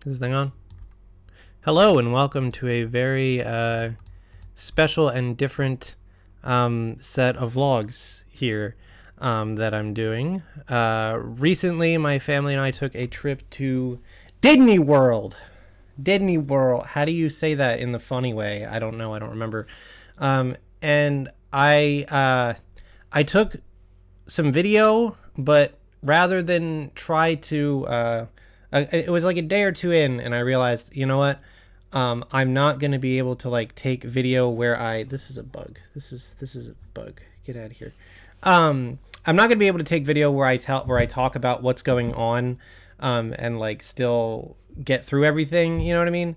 Is this thing on? Hello and welcome to a very special and different set of vlogs here that I'm doing. Recently, my family and I took a trip to Didney World. Didney World. How do you say that in the funny way? I don't know. I don't remember. And I took some video, but rather than try to it was like a day or two in, and I realized, you know what? I'm not gonna be able to like take video where this is a bug. This is a bug. Get out of here. I'm not gonna be able to take video where I talk about what's going on, and like still get through everything. You know what I mean?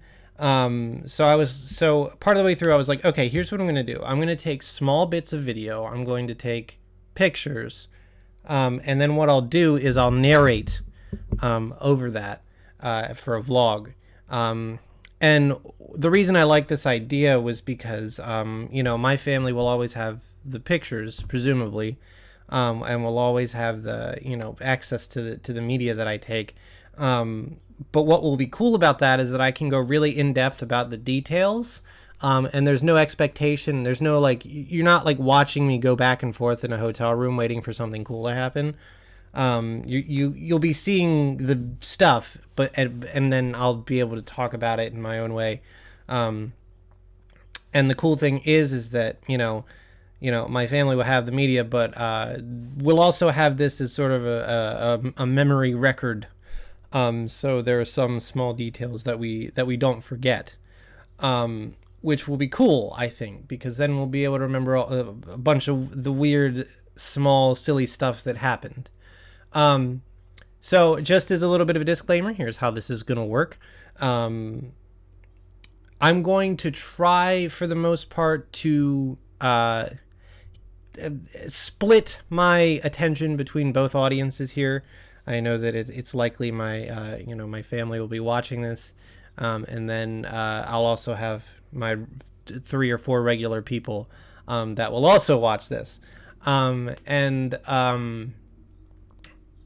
So part of the way through, I was like, okay, here's what I'm gonna do. I'm gonna take small bits of video. I'm going to take pictures, and then what I'll do is I'll narrate over that for a vlog. And the reason I like this idea was because, my family will always have the pictures, presumably, and will always have the, access to the media that I take. But what will be cool about that is that I can go really in depth about the details. And there's no expectation. There's no you're not like watching me go back and forth in a hotel room waiting for something cool to happen. You'll be seeing the stuff, and then I'll be able to talk about it in my own way. And the cool thing is that my family will have the media, but we'll also have this as sort of a memory record. So there are some small details that we don't forget, which will be cool, I think, because then we'll be able to remember a bunch of the weird, small, silly stuff that happened. So just as a little bit of a disclaimer, here's how this is going to work. I'm going to try for the most part to, split my attention between both audiences here. I know that it's likely my family will be watching this. And then, I'll also have my 3 or 4 regular people, that will also watch this.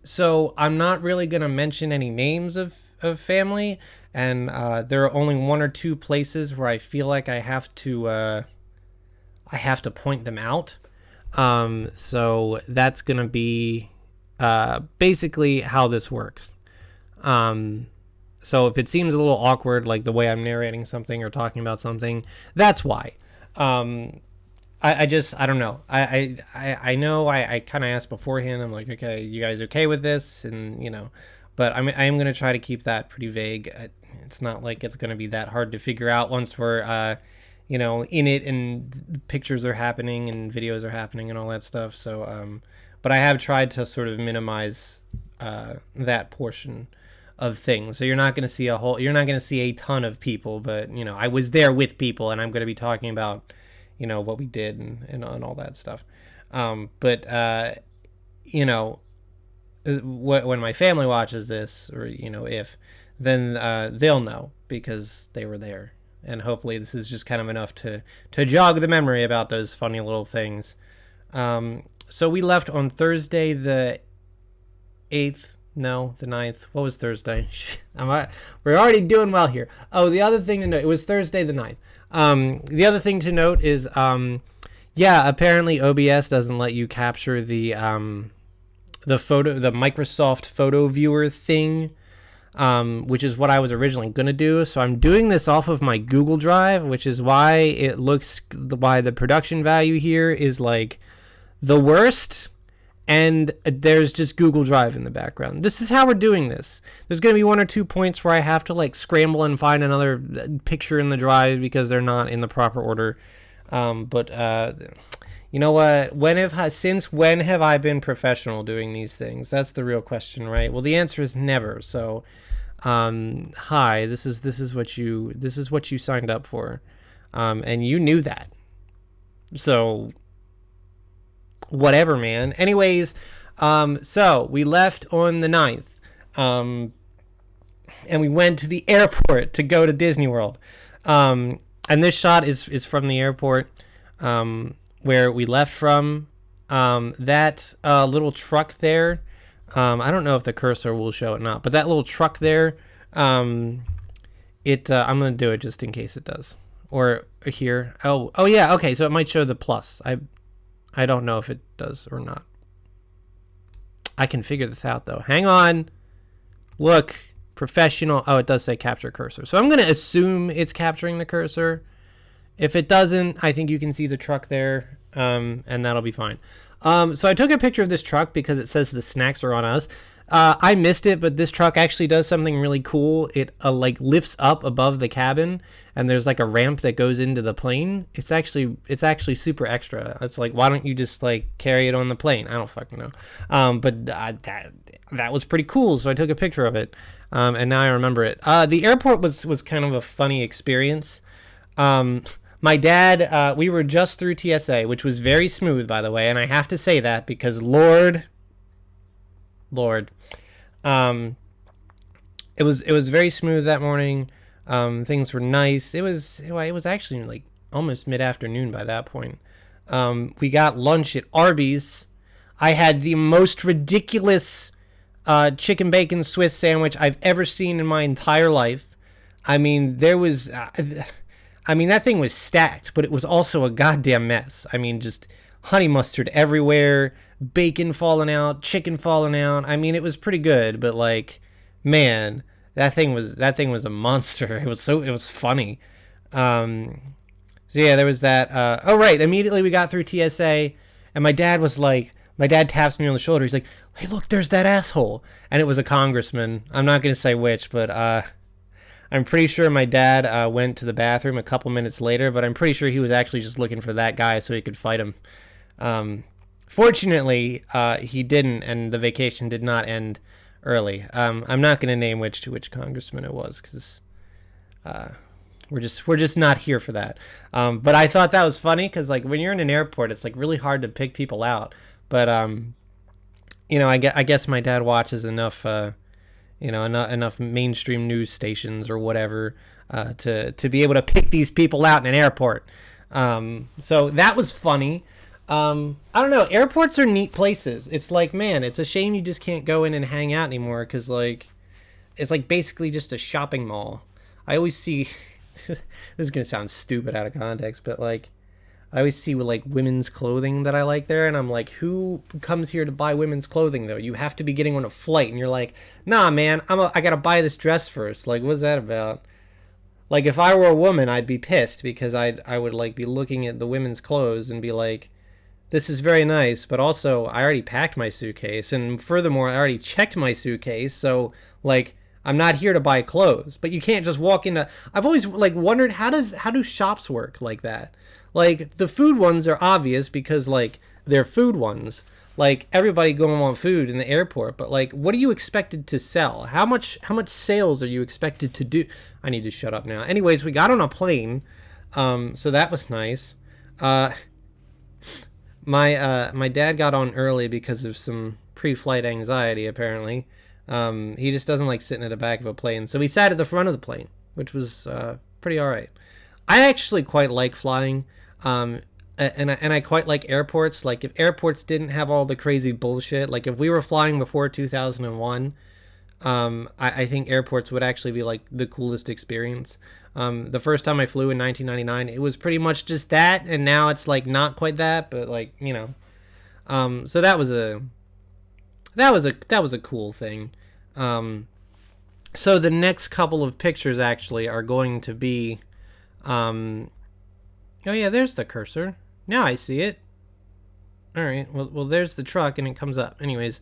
So I'm not really going to mention any names of family, and there are only 1 or 2 places where I feel like I have to point them out. So that's going to be basically how this works. So if it seems a little awkward, like the way I'm narrating something or talking about something, that's why. I don't know. I know I kind of asked beforehand. I'm like, okay, you guys okay with this? And, but I am going to try to keep that pretty vague. It's not like it's going to be that hard to figure out once we're, in it and pictures are happening and videos are happening and all that stuff. So, but I have tried to sort of minimize that portion of things. So you're not going to see a ton of people, but, I was there with people, and I'm going to be talking about what we did and all that stuff. But when my family watches this, or, then they'll know because they were there. And hopefully this is just kind of enough to jog the memory about those funny little things. So we left on Thursday the 8th. No, the 9th. What was Thursday? We're already doing well here. Oh, the other thing to note, it was Thursday the 9th. The other thing to note is, apparently OBS doesn't let you capture the Microsoft photo viewer thing, which is what I was originally going to do. So I'm doing this off of my Google Drive, which is why why the production value here is like the worst. And there's just Google Drive in the background. This is how we're doing this. There's going to be 1 or 2 points where I have to like scramble and find another picture in the drive because they're not in the proper order. But you know what? Since when have I been professional doing these things? That's the real question, right? Well, the answer is never. So, hi, this is what you signed up for, and you knew that. So, whatever, man. Anyways, so we left on the 9th, and we went to the airport to go to Disney World. And this shot is from the airport, where we left from. That little truck there, I don't know if the cursor will show it or not, but that little truck there, I'm gonna do it just in case it does. Or here. Oh yeah. Okay, so it might show the plus. I don't know if it does or not. I can figure this out though. Hang on. Look, professional. Oh, it does say capture cursor. So I'm gonna assume it's capturing the cursor. If it doesn't, I think you can see the truck there, and that'll be fine. So I took a picture of this truck because it says the snacks are on us. I missed it, but this truck actually does something really cool. It like lifts up above the cabin, and there's like a ramp that goes into the plane. It's actually super extra. It's like, why don't you just like carry it on the plane? I don't fucking know. But that was pretty cool. So I took a picture of it, and now I remember it. The airport was kind of a funny experience. My dad, we were just through TSA, which was very smooth, by the way, and I have to say that because Lord, it was very smooth that morning. Things were nice. It was actually like almost mid-afternoon by that point. We got lunch at Arby's. I had the most ridiculous chicken bacon Swiss sandwich I've ever seen in my entire life. I mean, that thing was stacked, but it was also a goddamn mess. I mean, just honey mustard everywhere, bacon falling out, chicken falling out. I mean, it was pretty good, but like, man, that thing was a monster. It was funny. So yeah, there was that. Oh right, immediately we got through TSA, and my dad taps me on the shoulder. He's like, "Hey, look, there's that asshole," and it was a congressman. I'm not gonna say which, but I'm pretty sure my dad went to the bathroom a couple minutes later, but I'm pretty sure he was actually just looking for that guy so he could fight him. Fortunately, he didn't, and the vacation did not end early. I'm not going to name which congressman it was because we're just not here for that. But I thought that was funny because like when you're in an airport, it's like really hard to pick people out. But I guess my dad watches enough. Enough mainstream news stations or whatever to be able to pick these people out in an airport. So that was funny. I don't know. Airports are neat places. It's like, man, it's a shame you just can't go in and hang out anymore because, like, it's like basically just a shopping mall. I always see... this is going to sound stupid out of context, but, like, I always see like women's clothing that I like there, and I'm like, who comes here to buy women's clothing though? You have to be getting on a flight, and you're like, nah, man, I gotta buy this dress first. Like, what's that about? Like, if I were a woman, I'd be pissed because I would like be looking at the women's clothes and be like, this is very nice, but also I already packed my suitcase, and furthermore, I already checked my suitcase, so like, I'm not here to buy clothes. But you can't just walk into. I've always like wondered how do shops work like that? Like, the food ones are obvious because, like, they're food ones. Like, everybody going to want food in the airport. But, like, what are you expected to sell? How much sales are you expected to do? I need to shut up now. Anyways, we got on a plane. So that was nice. My dad got on early because of some pre-flight anxiety, apparently. He just doesn't like sitting at the back of a plane. So he sat at the front of the plane, which was pretty all right. I actually quite like flying. And I quite like airports. Like, if airports didn't have all the crazy bullshit, like if we were flying before 2001, I think airports would actually be like the coolest experience. The first time I flew in 1999, it was pretty much just that, and now it's like not quite that, but like, so that was a cool thing. So the next couple of pictures actually are going to be oh yeah, there's the cursor. Now I see it. All right. Well, there's the truck, and it comes up. Anyways,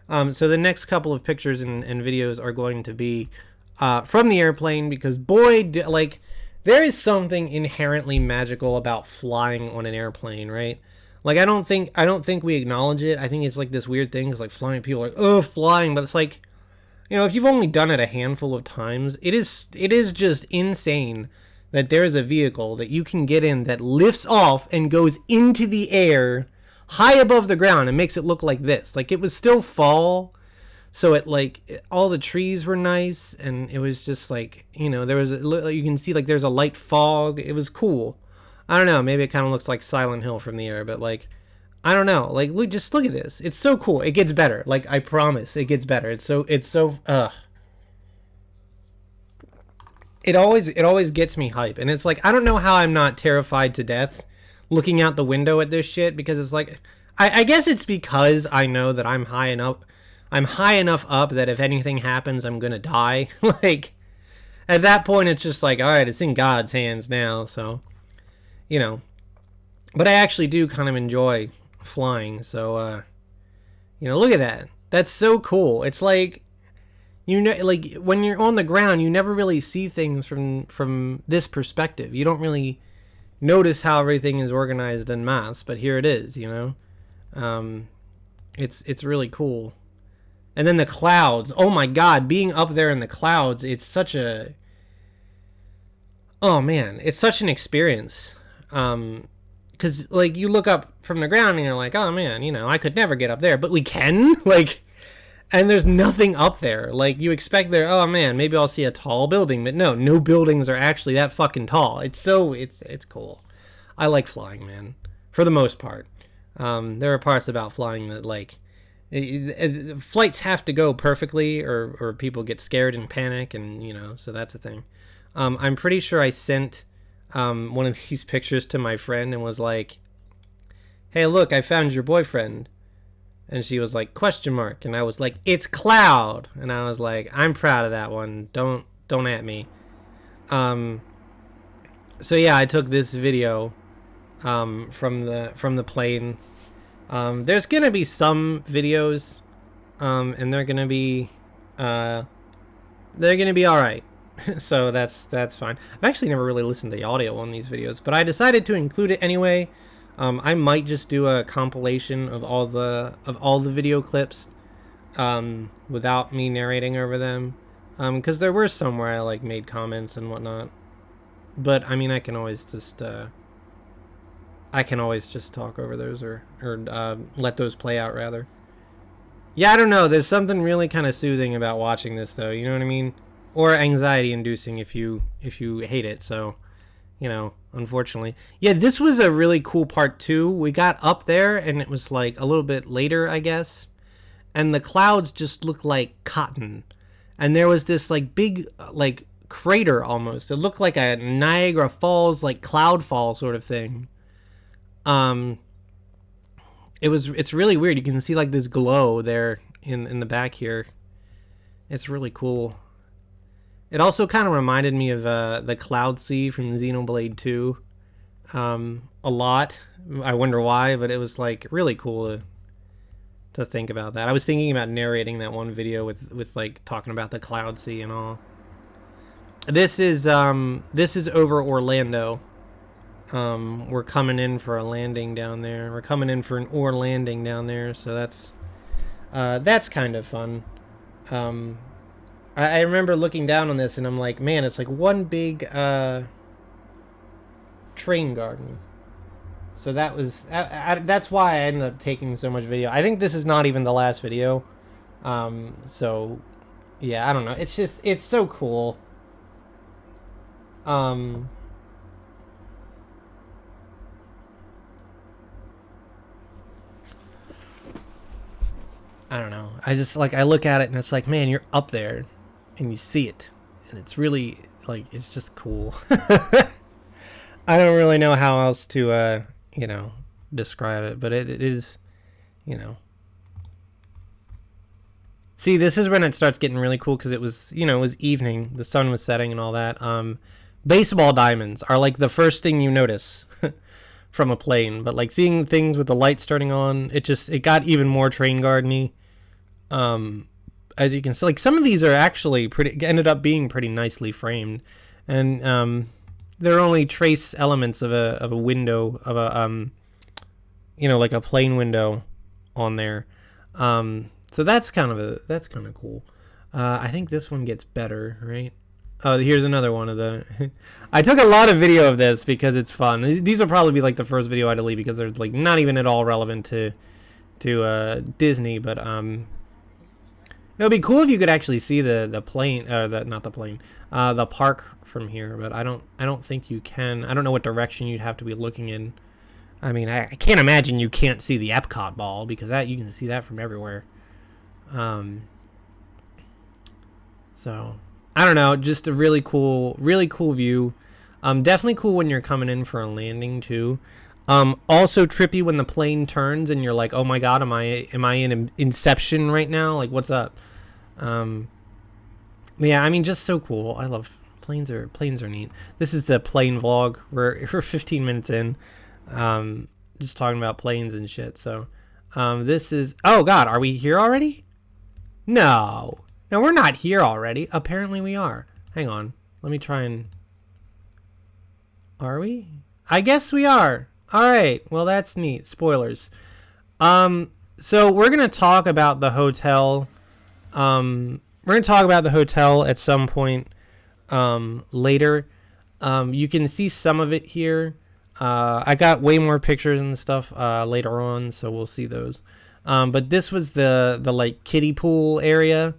so the next couple of pictures and videos are going to be from the airplane because, boy, like, there is something inherently magical about flying on an airplane, right? Like, I don't think we acknowledge it. I think it's like this weird thing. It's like flying. People are like, oh, flying, but it's like, if you've only done it a handful of times, it is just insane that there is a vehicle that you can get in that lifts off and goes into the air high above the ground and makes it look like this. Like, it was still fall, so all the trees were nice, and it was just like, there was you can see like there's a light fog. It was cool. I don't know, maybe it kind of looks like Silent Hill from the air, but like, I don't know, like, just look at this. It's so cool. It gets better. Like, I promise, it gets better. It's so it always gets me hype, and it's like I don't know how I'm not terrified to death looking out the window at this shit, because it's like I guess it's because I know that I'm high enough up that if anything happens I'm gonna die. Like at that point it's just like, all right, it's in God's hands now, so you know. But I actually do kind of enjoy flying, so you know, look at that. That's so cool. It's like, you know, like when you're on the ground, you never really see things from this perspective. You don't really notice how everything is organized en masse, but here it is, you know. It's really cool. And then the clouds. Oh my God, being up there in the clouds, it's such a, oh man, it's such an experience. Because like you look up from the ground and you're like, oh man, you know, I could never get up there, but we can. Like, and there's nothing up there. Like you expect there, oh man, maybe I'll see a tall building, but no buildings are actually that fucking tall. It's cool. I like flying, man, for the most part. There are parts about flying that like flights have to go perfectly, or people get scared and panic, and you know, so that's a thing. I'm pretty sure I sent one of these pictures to my friend and was like, hey, look, I found your boyfriend. And she was like, question mark. And I was like, it's Cloud. And I was like, I'm proud of that one. Don't at me. So yeah, I took this video from the plane. There's gonna be some videos, and they're gonna be all right. So that's fine. I've actually never really listened to the audio on these videos, but I decided to include it anyway. I might just do a compilation of all the video clips without me narrating over them, because there were some where I like made comments and whatnot. But I mean, I can always just talk over those, or let those play out rather. Yeah, I don't know. There's something really kind of soothing about watching this, though. You know what I mean? Or anxiety-inducing if you hate it. So, you know, unfortunately. Yeah, this was a really cool part, too. We got up there, and it was, like, a little bit later, I guess. And the clouds just looked like cotton. And there was this, like, big, like, crater, almost. It looked like a Niagara Falls, like, cloud fall sort of thing. It's really weird. You can see, like, this glow there in the back here. It's really cool. It also kind of reminded me of the Cloud Sea from Xenoblade 2 a lot. I wonder why, but it was like really cool to think about that. I was thinking about narrating that one video with like talking about the Cloud Sea and all. This is over Orlando. We're coming in for a landing down there. We're coming in for an landing down there, so that's kind of fun. I remember looking down on this and I'm like, man, it's like one big train garden. So that was that's why I ended up taking so much video. I think this is not even the last video. So yeah, I don't know. It's just, it's so cool. I don't know. I just like, I look at it and it's like, man, you're up there and you see it, and it's really like, it's just cool. I don't really know how else to you know, describe it, but it is, you know. See, this is when it starts getting really cool, because it was, you know, it was evening, the sun was setting and all that. Baseball diamonds are like the first thing you notice from a plane, but like seeing things with the light starting on, it got even more train garden-y. As you can see, like some of these are actually ended up being pretty nicely framed, and there are only trace elements of a window, of a you know, like a plane window on there. So that's kind of cool. I think this one gets better, right? Oh, here's another one of the. I took a lot of video of this because it's fun. These will probably be like the first video I delete, because they're like not even at all relevant to Disney. But it would be cool if you could actually see the plane, the park from here. But I don't think you can. I don't know what direction you'd have to be looking in. I mean, I can't imagine you can't see the Epcot ball, because that you can see that from everywhere. So I don't know, just a really cool view. Definitely cool when you're coming in for a landing too. Also trippy when the plane turns and you're like, oh my god, am I in Inception right now? Like, what's up? Yeah, I mean, just so cool. I love planes. Are neat. This is the plane vlog. We're 15 minutes in, just talking about planes and shit. So, this is. Oh god, are we here already? No, we're not here already. Apparently, we are. Hang on, let me try and. Are we? I guess we are. All right. Well, that's neat. Spoilers. So we're gonna talk about the hotel. We're going to talk about the hotel at some point later. You can see some of it here. I got way more pictures and stuff later on, so we'll see those. But this was the like kiddie pool area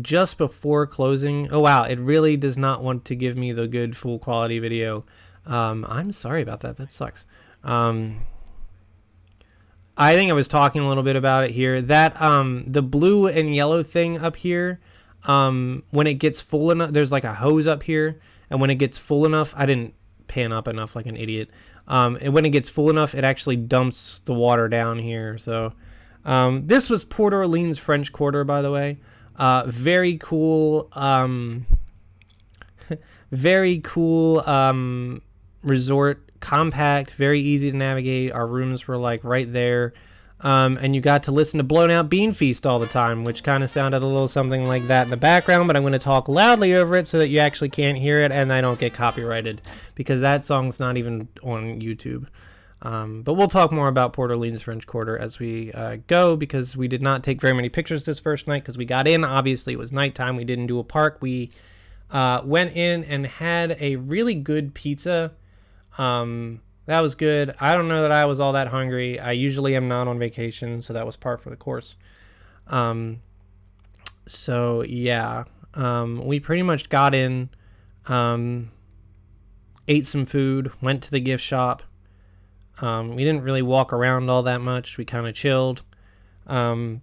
just before closing. Oh wow, it really does not want to give me the good full quality video. I'm sorry about that. That sucks. I think I was talking a little bit about it here. That the blue and yellow thing up here, when it gets full enough, there's like a hose up here, and when it gets full enough, I didn't pan up enough like an idiot. And when it gets full enough, it actually dumps the water down here. So this was Port Orleans French Quarter, by the way. Very cool. Very cool resort. Compact, very easy to navigate. Our rooms were like right there, and you got to listen to Blown Out Bean Feast all the time, which kind of sounded a little something like that in the background, but I'm going to talk loudly over it so that you actually can't hear it and I don't get copyrighted, because that song's not even on YouTube. But we'll talk more about Port Orleans French Quarter as we go, because we did not take very many pictures this first night because we got in. Obviously, it was nighttime. We didn't do a park. We went in and had a really good pizza. That was good. I don't know that I was all that hungry. I usually am not on vacation, so that was par for the course. So yeah, we pretty much got in, ate some food, went to the gift shop. We didn't really walk around all that much. We kind of chilled. My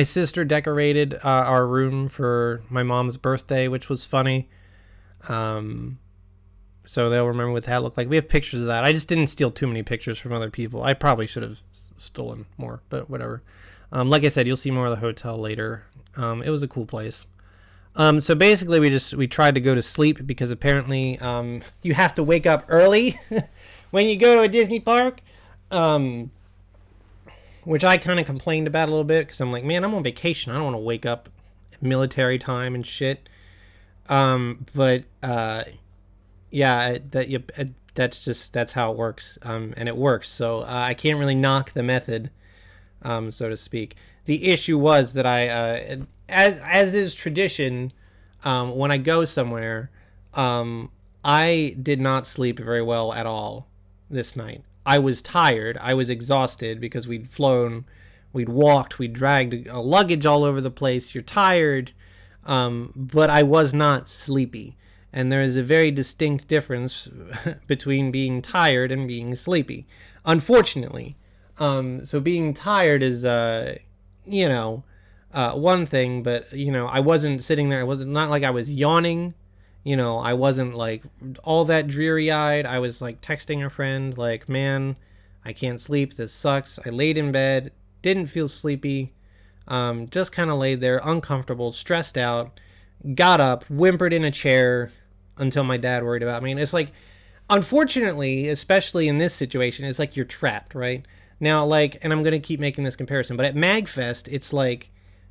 sister decorated our room for my mom's birthday, which was funny. So they'll remember what that looked like. We have pictures of that. I just didn't steal too many pictures from other people. I probably should have stolen more, but whatever. Like I said, you'll see more of the hotel later. It was a cool place. So basically we tried to go to sleep because apparently you have to wake up early when you go to a Disney park, which I kind of complained about a little bit because I'm like, man, I'm on vacation. I don't want to wake up at military time and shit. Yeah, that's how it works, and it works. So I can't really knock the method, so to speak. The issue was that I, as is tradition, when I go somewhere, I did not sleep very well at all this night. I was tired. I was exhausted because we'd flown, we'd walked, we'd dragged a luggage all over the place. You're tired, but I was not sleepy. And there is a very distinct difference between being tired and being sleepy, unfortunately. So being tired is, one thing, but, I wasn't sitting there. It was not like I was yawning. I wasn't like all that dreary-eyed. I was like texting a friend like, man, I can't sleep. This sucks. I laid in bed, didn't feel sleepy, just kind of laid there, uncomfortable, stressed out, got up, whimpered in a chair, until my dad worried about me. And it's like, unfortunately, especially in this situation, it's like you're trapped, right? Now, like, and I'm going to keep making this comparison, but at MagFest, it's like,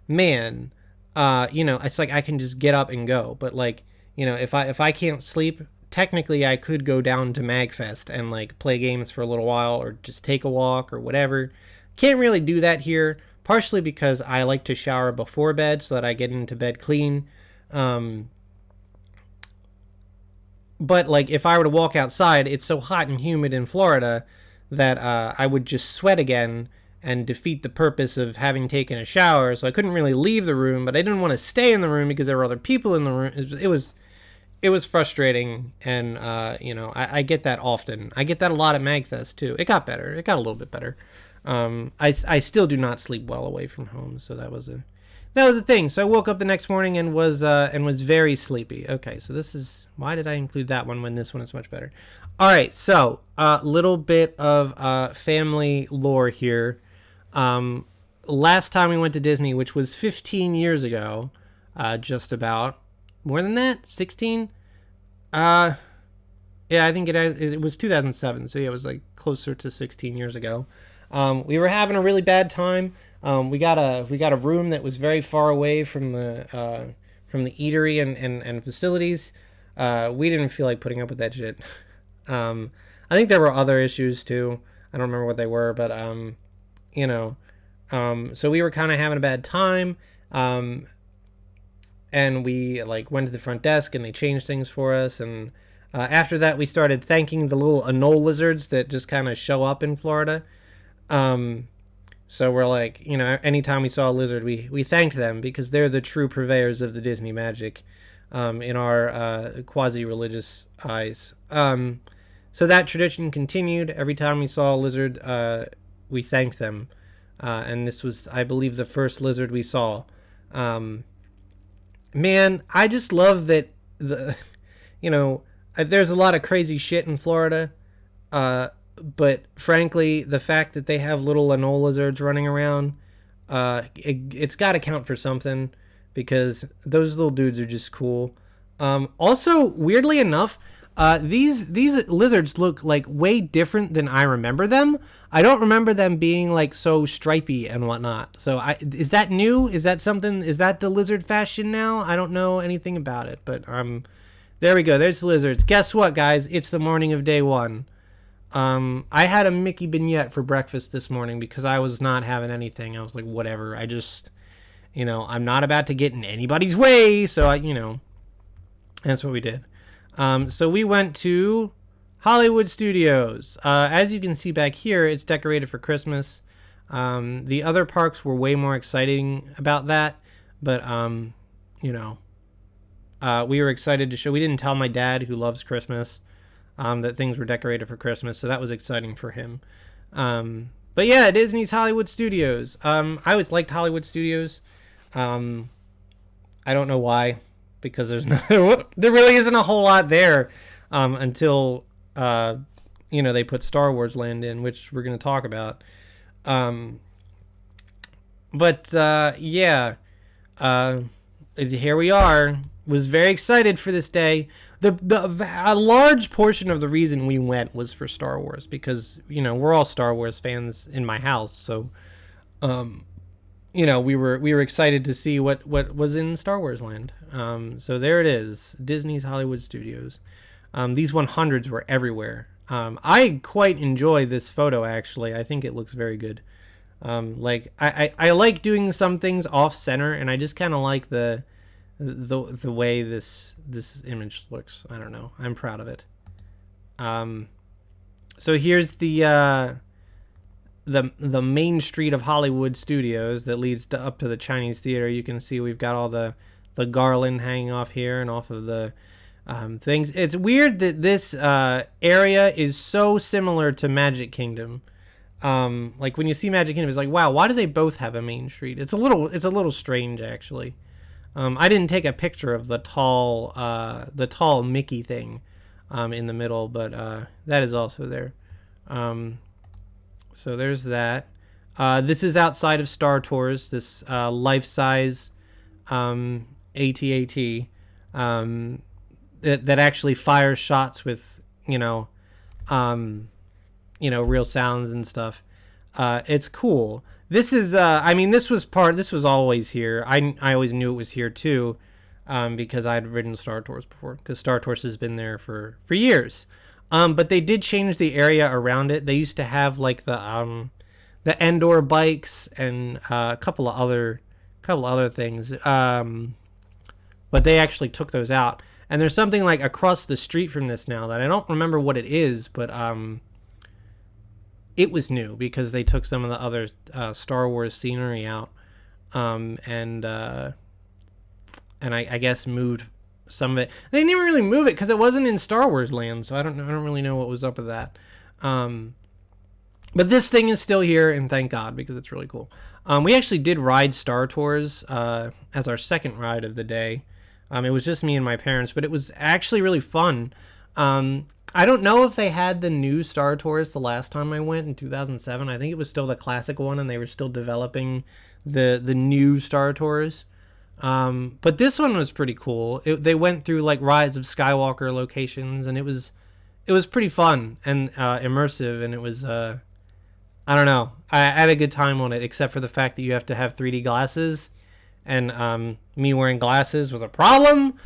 man, it's like I can just get up and go. But like, if I can't sleep, technically I could go down to MagFest and like play games for a little while or just take a walk or whatever. Can't really do that here, partially because I like to shower before bed so that I get into bed clean. But like if I were to walk outside, it's so hot and humid in Florida that I would just sweat again and defeat the purpose of having taken a shower. So I couldn't really leave the room, but I didn't want to stay in the room because there were other people in the room. It was frustrating, and I get that often. I get that a lot at MagFest too. It got better. It got a little bit better. I still do not sleep well away from home, so that was that was the thing. So I woke up the next morning and was very sleepy. Okay, so this is, why did I include that one when this one is much better? All right, so a little bit of family lore here. Last time we went to Disney, which was 15 years ago, just about, more than that, 16. Yeah, I think it was 2007. So yeah, it was like closer to 16 years ago. We were having a really bad time. We got a room that was very far away from the eatery and facilities. We didn't feel like putting up with that shit. I think there were other issues too. I don't remember what they were, but you know, so we were kind of having a bad time. And we like went to the front desk and they changed things for us. And after that, we started thanking the little anole lizards that just kind of show up in Florida. So we're like, you know, anytime we saw a lizard, we thanked them because they're the true purveyors of the Disney magic, in our quasi-religious eyes. So that tradition continued. Every time we saw a lizard, we thanked them. And this was, I believe, the first lizard we saw. Man, I just love that there's a lot of crazy shit in Florida. But frankly, the fact that they have little anole lizards running around, it's got to count for something because those little dudes are just cool. Also, weirdly enough, these lizards look like way different than I remember them. I don't remember them being like so stripy and whatnot. So is that new? Is that something? Is that the lizard fashion now? I don't know anything about it, but there we go. There's the lizards. Guess what, guys? It's the morning of day one. I had a Mickey vignette for breakfast this morning because I was not having anything. I was like, whatever. I just, I'm not about to get in anybody's way. So that's what we did. So we went to Hollywood Studios. As you can see back here, it's decorated for Christmas. The other parks were way more exciting about that, but, we were excited to show. We didn't tell my dad, who loves Christmas, that things were decorated for Christmas, so that was exciting for him. But yeah, Disney's Hollywood Studios. I always liked Hollywood Studios. I don't know why, because there really isn't a whole lot there until they put Star Wars Land in, which we're going to talk about. Here we are. Was very excited for this day. A large portion of the reason we went was for Star Wars because, we're all Star Wars fans in my house. So, we were excited to see what was in Star Wars Land. So there it is, Disney's Hollywood Studios. These 100s were everywhere. I quite enjoy this photo, actually. I think it looks very good. I like doing some things off center, and I just kind of like the way this image looks. I don't know. I'm proud of it. So here's the main street of Hollywood Studios that leads up to the Chinese Theater. You can see we've got all the garland hanging off here and off of the things. It's weird that this area is so similar to Magic Kingdom. Like when you see Magic Kingdom, it's like, wow, why do they both have a main street? It's a little strange, actually. I didn't take a picture of the tall Mickey thing in the middle, but that is also there. So there's that. This is outside of Star Tours, this life-size AT-AT that actually fires shots with, real sounds and stuff. It's cool. This is, this was always here. I always knew it was here too, because I'd ridden Star Tours before, because Star Tours has been there for years. But they did change the area around it. They used to have like the Endor bikes and a couple of other things. But they actually took those out. And there's something like across the street from this now that I don't remember what it is, but it was new because they took some of the other Star Wars scenery out, and I guess moved some of it. They didn't even really move it because it wasn't in Star Wars Land, so I don't really know what was up with that. But this thing is still here, and thank God, because it's really cool. We actually did ride Star Tours as our second ride of the day. It was just me and my parents, but it was actually really fun. I don't know if they had the new Star Tours the last time I went in 2007. I think it was still the classic one, and they were still developing the new Star Tours. But this one was pretty cool. They went through like Rise of Skywalker locations, and it was pretty fun and immersive, and it was I don't know. I had a good time on it, except for the fact that you have to have 3D glasses, and me wearing glasses was a problem.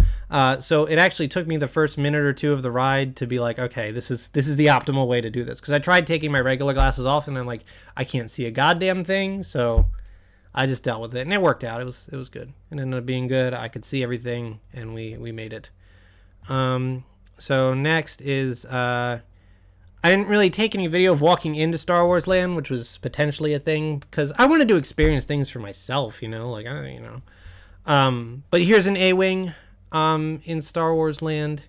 So it actually took me the first minute or two of the ride to be like, okay, this is the optimal way to do this. Because I tried taking my regular glasses off, and I'm like, I can't see a goddamn thing. So I just dealt with it, and it worked out. It was good. It ended up being good. I could see everything, and we made it. So next is I didn't really take any video of walking into Star Wars Land, which was potentially a thing, because I wanted to experience things for myself, like, I don't, but here's an A-Wing, in Star Wars Land.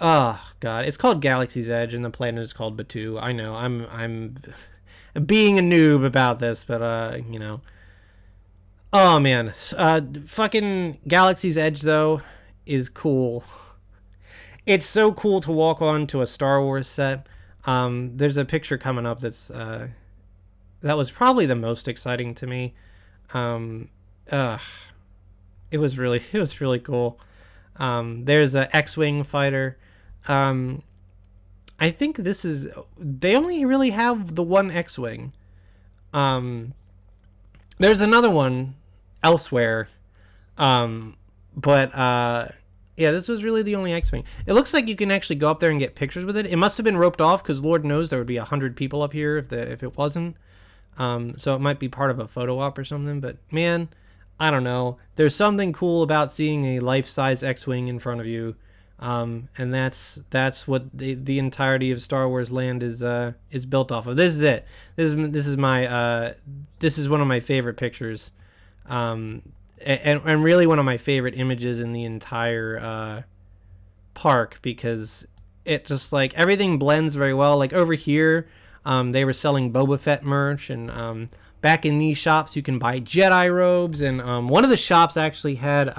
Oh, God. It's called Galaxy's Edge, and the planet is called Pt1. I know, I'm being a noob about this, but, Oh, man. Fucking Galaxy's Edge, though, is cool. It's so cool to walk on to a Star Wars set. There's a picture coming up that was probably the most exciting to me. It was really cool. There's a X-Wing fighter. I think they only really have the one X-Wing. There's another one elsewhere. Yeah, this was really the only X-Wing. It looks like you can actually go up there and get pictures with it. It must have been roped off, because Lord knows there would be 100 people up here if it wasn't. So it might be part of a photo op or something. But, man, I don't know. There's something cool about seeing a life-size X-Wing in front of you. And that's what the entirety of Star Wars Land is built off of. This is it. This is one of my favorite pictures. And really one of my favorite images in the entire park, because it just, like, everything blends very well. Like, over here, they were selling Boba Fett merch, and back in these shops you can buy Jedi robes, and one of the shops actually had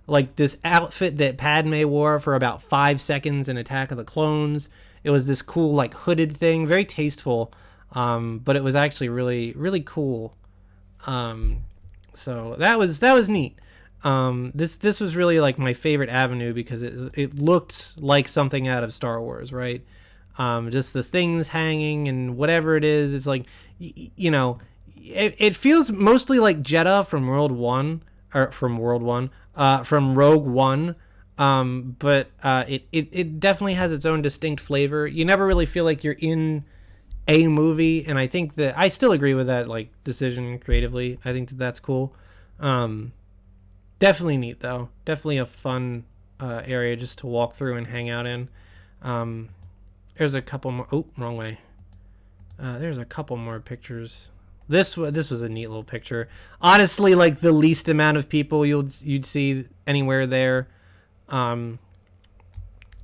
like this outfit that Padme wore for about 5 seconds in Attack of the Clones. It was this cool, like, hooded thing, very tasteful, but it was actually really, really cool. So that was neat. This was really, like, my favorite avenue, because it looked like something out of Star Wars, right? Just the things hanging and whatever it is. It's like, it feels mostly like Jedha from World 1, or from Rogue One. But it definitely has its own distinct flavor. You never really feel like you're in a movie, and I think that I still agree with that, like, decision creatively. I think that's cool. Definitely neat, though. Definitely a fun area just to walk through and hang out in. There's a couple more. Oh, wrong way. There's a couple more pictures. This was a neat little picture. Honestly, like, the least amount of people you'd see anywhere there. I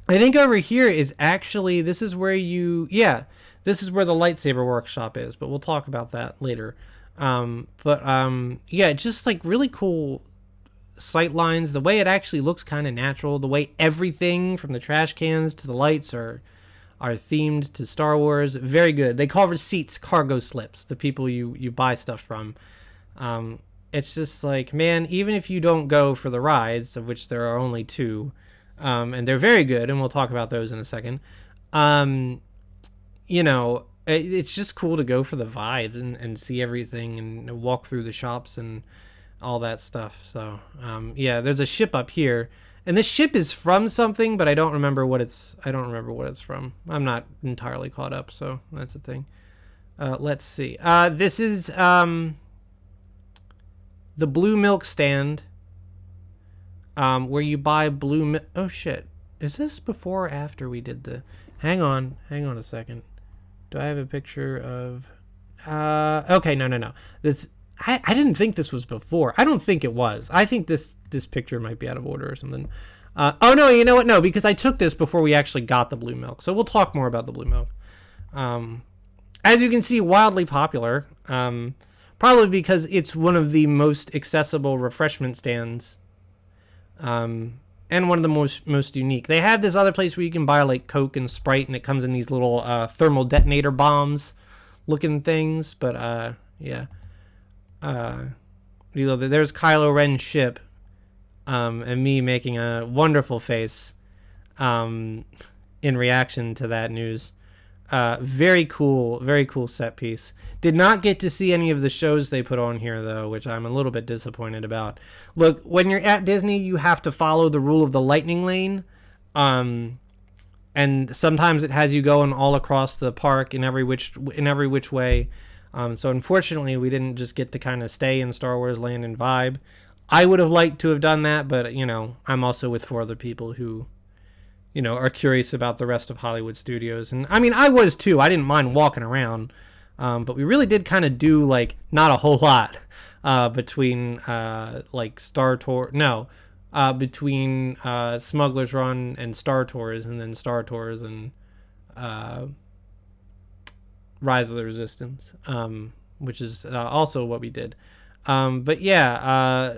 think over here is actually, this is where this is where the lightsaber workshop is, but we'll talk about that later. Yeah, just, like, really cool sight lines. The way it actually looks kind of natural. The way everything from the trash cans to the lights are themed to Star Wars. Very good. They call receipts cargo slips, the people you buy stuff from. It's just like, man, even if you don't go for the rides, of which there are only 2, and they're very good, and we'll talk about those in a second, it's just cool to go for the vibes and see everything and walk through the shops and all that stuff. So, yeah, there's a ship up here, and this ship is from something, but I don't remember what it's from. I'm not entirely caught up, so that's the thing. Let's see. This is the blue milk stand, where you buy blue milk. Oh shit. Is this before or after we did the... Hang on a second. Do I have a picture of... Okay, no. This... I didn't think this was before. I don't think it was. I think this picture might be out of order or something. Oh, no, you know what? No, because I took this before we actually got the blue milk. So we'll talk more about the blue milk. as you can see, wildly popular. Probably because it's one of the most accessible refreshment stands, and one of the most unique. They have this other place where you can buy like Coke and Sprite, and it comes in these little thermal detonator bombs looking things. But yeah, there's Kylo Ren's ship, and me making a wonderful face in reaction to that news. Very cool set piece. Did not get to see any of the shows they put on here though, which I'm a little bit disappointed about. Look, when you're at Disney, you have to follow the rule of the lightning lane. And sometimes it has you going all across the park in every which way. So unfortunately, we didn't just get to kind of stay in Star Wars land and vibe. I would have liked to have done that, but I'm also with 4 other people who are curious about the rest of Hollywood studios. And I mean, I was too. I didn't mind walking around. But we really did kind of do like not a whole lot between like between Smuggler's Run and Star Tours, and then Star Tours and Rise of the Resistance, which is also what we did. But yeah,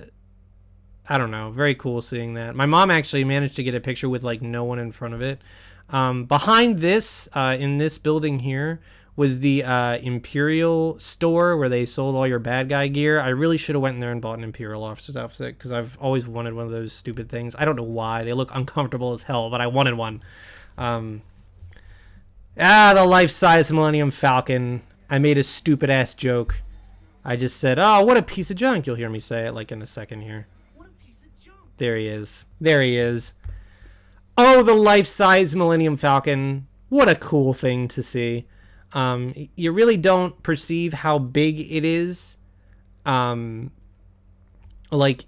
I don't know. Very cool seeing that. My mom actually managed to get a picture with like no one in front of it. Behind this, in this building here, was the Imperial store where they sold all your bad guy gear. I really should have went in there and bought an Imperial officer's outfit because I've always wanted one of those stupid things. I don't know why. They look uncomfortable as hell, but I wanted one. The life-size Millennium Falcon. I made a stupid-ass joke. I just said, oh, what a piece of junk. You'll hear me say it like in a second here. What a piece of junk. There he is. There he is. Oh, the life-size Millennium Falcon. What a cool thing to see. You really don't perceive how big it is. Like,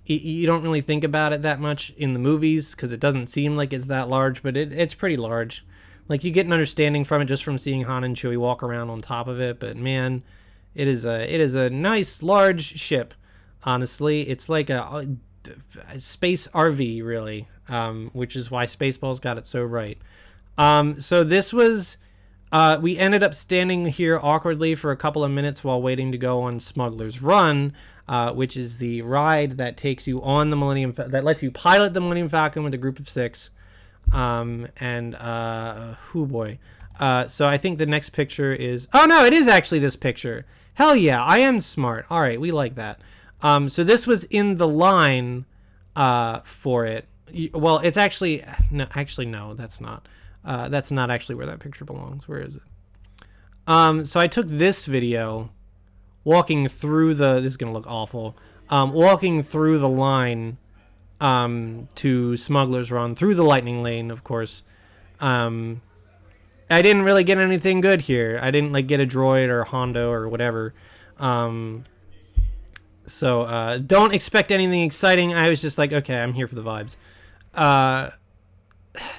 you don't really think about it that much in the movies because it doesn't seem like it's that large, but it's pretty large. Like, you get an understanding from it just from seeing Han and Chewie walk around on top of it, but man, it is a nice, large ship, honestly. It's like a space RV, really, which is why Spaceballs got it so right. So this was... we ended up standing here awkwardly for a couple of minutes while waiting to go on Smuggler's Run, which is the ride that takes you on the that lets you pilot the Millennium Falcon with a group of 6. So I think the next picture is... Oh, no, it is actually this picture. Hell yeah, I am smart. All right, we like that. So this was in the line for it. Well, it's actually... No, that's not. That's not actually where that picture belongs. Where is it? So I took this video walking through the... This is going to look awful. Walking through the line to Smuggler's Run, through the lightning lane, of course. I didn't really get anything good here. I didn't like get a droid or a Hondo or whatever. So don't expect anything exciting. I was just like, okay, I'm here for the vibes.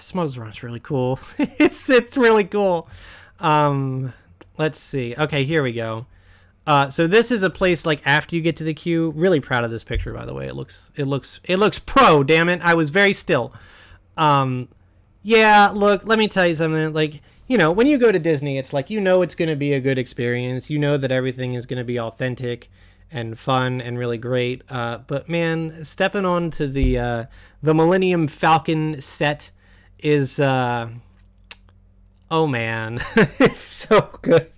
Smuggler's Run's really cool. it's really cool. Let's see. Okay, here we go. So this is a place like after you get to the queue. Really proud of this picture, by the way. It looks pro. Damn it! I was very still. Yeah. Look, let me tell you something. Like, when you go to Disney, it's like it's going to be a good experience. You know that everything is going to be authentic and fun and really great. But man, stepping onto the Millennium Falcon set is oh man, it's so good.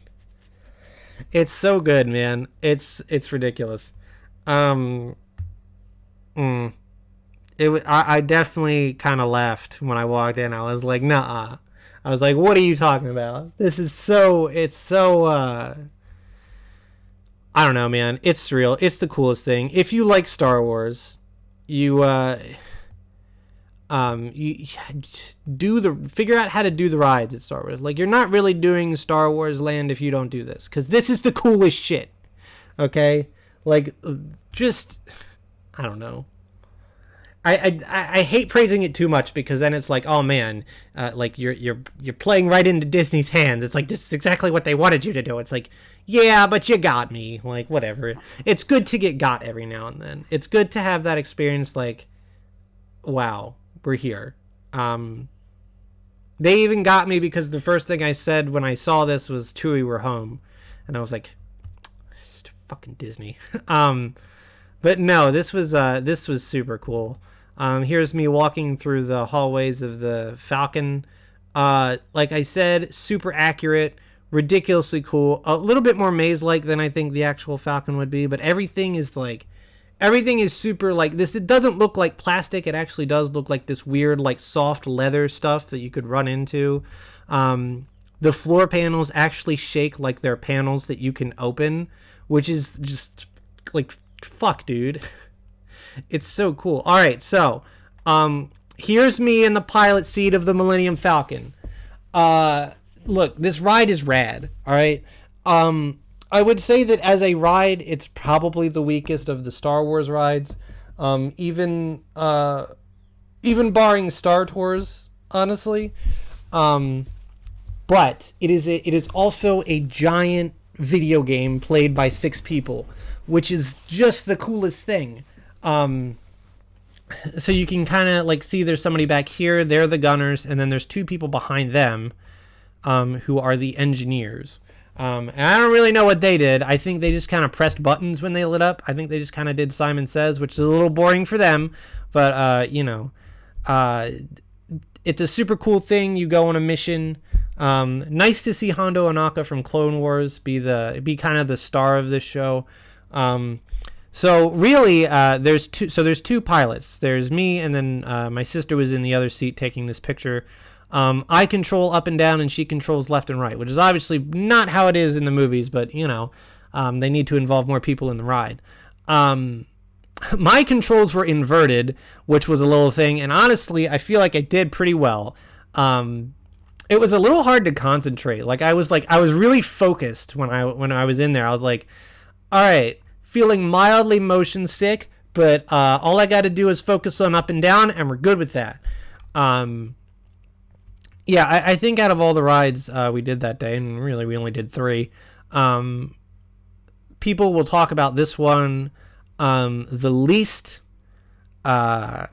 It's so good, man. It's ridiculous. I definitely kind of laughed when I walked in. I was like, nah. I was like, what are you talking about? It's so I don't know, man. It's surreal. It's the coolest thing. If you like Star Wars, you figure out how to do the rides at Star Wars. Like, you're not really doing Star Wars Land if you don't do this, because this is the coolest shit. Okay, like, just I don't know. I hate praising it too much because then it's like, oh man, like you're playing right into Disney's hands. It's like, this is exactly what they wanted you to do. It's like, yeah, but you got me. Like, whatever. It's good to get got every now and then. It's good to have that experience. Like, wow, we're here. They even got me because the first thing I said when I saw this was Chewie, we're home. And I was like, fucking Disney. But no, this was super cool. Here's me walking through the hallways of the Falcon. Like I said, super accurate, ridiculously cool. A little bit more maze-like than I think the actual Falcon would be, but everything is super like this. It doesn't look like plastic. It actually does look like this weird, like soft leather stuff that you could run into. The floor panels actually shake like they're panels that you can open, which is just like, fuck, dude. It's so cool. All right, so here's me in the pilot seat of the Millennium Falcon. Look, this ride is rad. All right. I would say that as a ride, it's probably the weakest of the Star Wars rides. Even barring Star Tours, honestly. But it is also a giant video game played by 6 people, which is just the coolest thing. So you can kind of like see there's somebody back here. They're the gunners, and then there's 2 people behind them, who are the engineers. And I don't really know what they did. I think they just kind of pressed buttons when they lit up. I think they just kind of did Simon Says, which is a little boring for them. But, it's a super cool thing. You go on a mission. Nice to see Hondo Ohnaka from Clone Wars be kind of the star of this show. So really, there's 2 pilots. There's me, and then my sister was in the other seat taking this picture. I control up and down, and she controls left and right, which is obviously not how it is in the movies, but, they need to involve more people in the ride. My controls were inverted, which was a little thing, and honestly, I feel like I did pretty well. It was a little hard to concentrate. I was really focused when I was in there. I was like, all right, feeling mildly motion sick, but all I got to do is focus on up and down, and we're good with that. Yeah, I think out of all the rides we did that day, and really we only did 3, people will talk about this one the least, and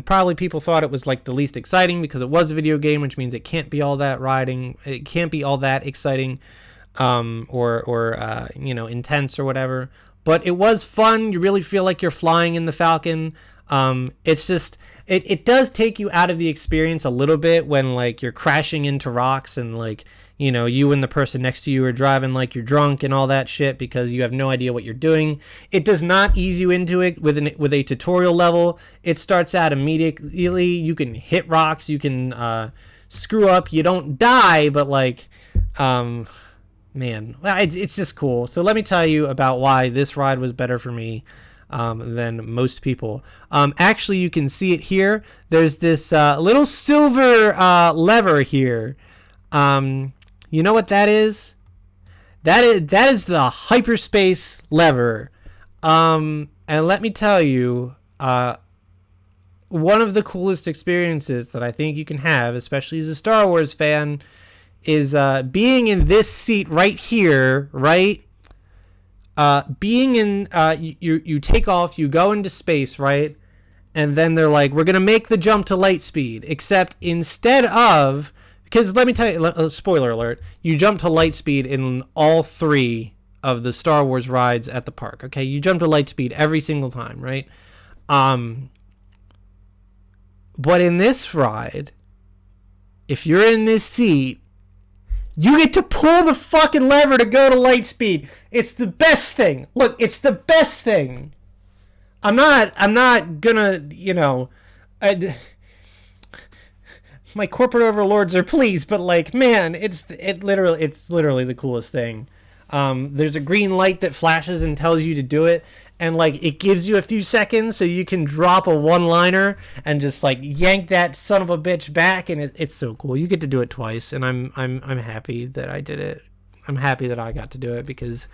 probably people thought it was like the least exciting because it was a video game, which means it can't be all that it can't be all that exciting, or intense or whatever. But it was fun. You really feel like you're flying in the Falcon. It's just it does take you out of the experience a little bit when like you're crashing into rocks and like you and the person next to you are driving like you're drunk and all that shit because you have no idea what you're doing. It does not ease you into it with a tutorial level. It starts out immediately. You can hit rocks, you can screw up, you don't die, but like man, it's just cool. So let me tell you about why this ride was better for me than most people. Actually, you can see it here. There's this little silver lever here. You know what that is? That is the hyperspace lever. And let me tell you, one of the coolest experiences that I think you can have, especially as a Star Wars fan, is being in this seat right here, right? Being in, you take off, you go into space, right? And then they're like, we're going to make the jump to light speed, except instead of, because let me tell you, spoiler alert, you jump to light speed in all 3 of the Star Wars rides at the park. Okay. You jump to light speed every single time, right? But in this ride, if you're in this seat, you get to pull the fucking lever to go to light speed. It's the best thing. Look, it's the best thing. I'm not gonna, my corporate overlords are pleased, but like, man, it's literally the coolest thing. There's a green light that flashes and tells you to do it, and like it gives you a few seconds so you can drop a one-liner and just like yank that son of a bitch back, and it's so cool. You get to do it twice, and I'm happy that I did it. I'm happy that I got to do it because